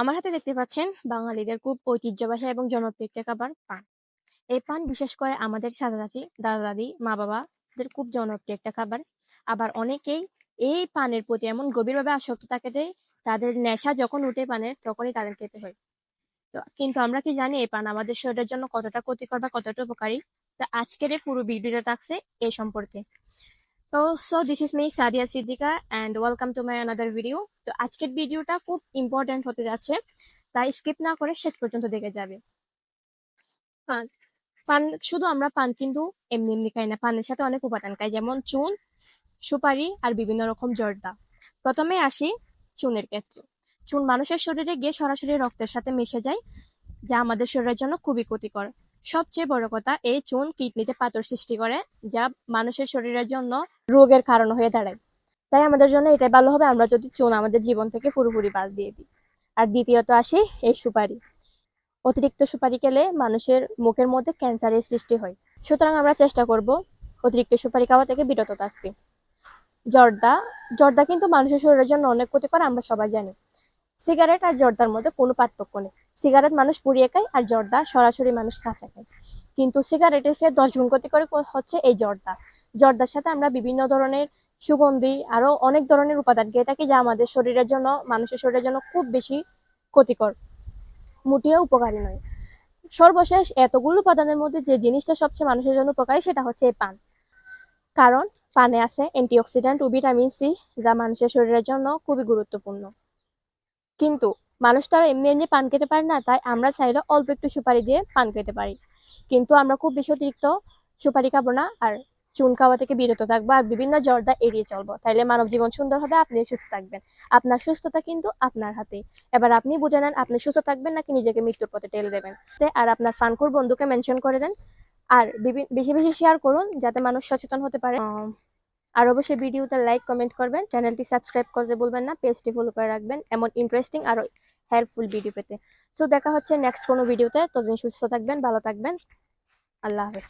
আমার হাতে দেখতে পাচ্ছেন বাঙালিদের খুব ঐতিহ্যবাহী এবং জনপ্রিয় একটা খাবার পান। এই পান বিশেষ করে আমাদের সাদা চাচি, দাদা দাদি, মা বাবাদের খুব জনপ্রিয় একটা খাবার। আবার অনেকেই এই পানের প্রতি এমন গভীরভাবে আসক্ত থাকে যে তাদের নেশা যখন উঠে পানের তখনই তাদের খেতে হয়। তো কিন্তু আমরা কি জানি এই পান আমাদের শরীরের জন্য কতটা ক্ষতিকর বা কতটা উপকারী? তো আজকের এই পুরো ভিডিওটা থাকছে এই সম্পর্কে। So this is me Sadia Siddiqa and welcome to my another video. তো আজকের ভিডিওটা খুব ইম্পর্ট্যান্ট হতে যাচ্ছে, তাই স্কিপ না করে শেষ পর্যন্ত দেখে যাবে। পান পান শুধু আমরা পান কিন্তু এমনি এমনি খাই না, পানের সাথে অনেক উপাদান খাই, যেমন চুন, সুপারি আর বিভিন্ন রকম জর্দা। প্রথমে আসি চুনের ক্ষেত্রে। চুন মানুষের শরীরে গিয়ে সরাসরি রক্তের সাথে মিশে যায়, যা আমাদের শরীরের জন্য খুবই ক্ষতিকর। সবচেয়ে বড় কথা, এই চুন কিডনিতে পাথর সৃষ্টি করে, যা মানুষের শরীরের জন্য রোগের কারণ হয়ে দাঁড়ায়। তাই আমাদের জন্য এটাই ভালো হবে আমরা যদি চুন আমাদের জীবন থেকে পুরোপুরি বাদ দিয়ে দিই। আর দ্বিতীয়ত আসি এই সুপারি। অতিরিক্ত সুপারি খেলে মানুষের মুখের মধ্যে ক্যান্সারের সৃষ্টি হয়, সুতরাং আমরা চেষ্টা করব অতিরিক্ত সুপারি খাওয়া থেকে বিরত থাকতে। জর্দা জর্দা কিন্তু মানুষের শরীরের জন্য অনেক ক্ষতিকর, আমরা সবাই জানি। সিগারেট আর জর্দার মধ্যে কোনো পার্থক্য নেই। সিগারেট মানুষ পুড়িয়ে খায় আর জর্দা সরাসরি মানুষ কাঁচা খায়। কিন্তু সিগারেটের চেয়ে 10 গুণ ক্ষতিকর হচ্ছে এই জর্দা। জর্দার সাথে আমরা বিভিন্ন ধরনের সুগন্ধি আরো অনেক ধরনের উপাদান খেয়ে থাকি, যা আমাদের শরীরের জন্য, মানুষের শরীরের জন্য খুব বেশি ক্ষতিকর, মোটেও উপকারী নয়। সর্বশেষ এতগুলো উপাদানের মধ্যে যে জিনিসটা সবচেয়ে মানুষের জন্য উপকারী সেটা হচ্ছে এই পান। কারণ পানে আছে অ্যান্টিঅক্সিডেন্ট ও ভিটামিন সি, যা মানুষের শরীরের জন্য খুবই গুরুত্বপূর্ণ। কিন্তু মানুষ তো আর এমনি এমনি পান খেতে পারে না, তাই আমরা চাইলে অল্প একটু সুপারি দিয়ে পান খেতে পারি। কিন্তু আমরা খুব বেশি অতিরিক্ত সুপারি খাবো না, আর চুন খাওয়া থেকে বিরত থাকবো, আর বিভিন্ন জর্দা এড়িয়ে চলবো। তাইলে মানব জীবন সুন্দর হবে, আপনি সুস্থ থাকবেন। আপনার সুস্থতা কিন্তু আপনার হাতে। এবার আপনি বুঝে নেন আপনি সুস্থ থাকবেন নাকি নিজেকে মৃত্যুর পথে ঠেলে দেবেন। আর আপনার ফানকুর বন্ধুকে মেনশন করে দেন, আর বেশি বেশি শেয়ার করুন যাতে মানুষ সচেতন হতে পারে। আর অবশ্যই ভিডিওতে লাইক কমেন্ট করবেন, চ্যানেলটি সাবস্ক্রাইব করতে ভুলবেন না, পেজটি ফলো করে রাখবেন এমন ইন্টারেস্টিং আর হেল্পফুল ভিডিও পেতে। সো দেখা হচ্ছে নেক্সট কোনো ভিডিওতে। ততদিন সুস্থ থাকবেন, ভালো থাকবেন। আল্লাহ হাফেজ।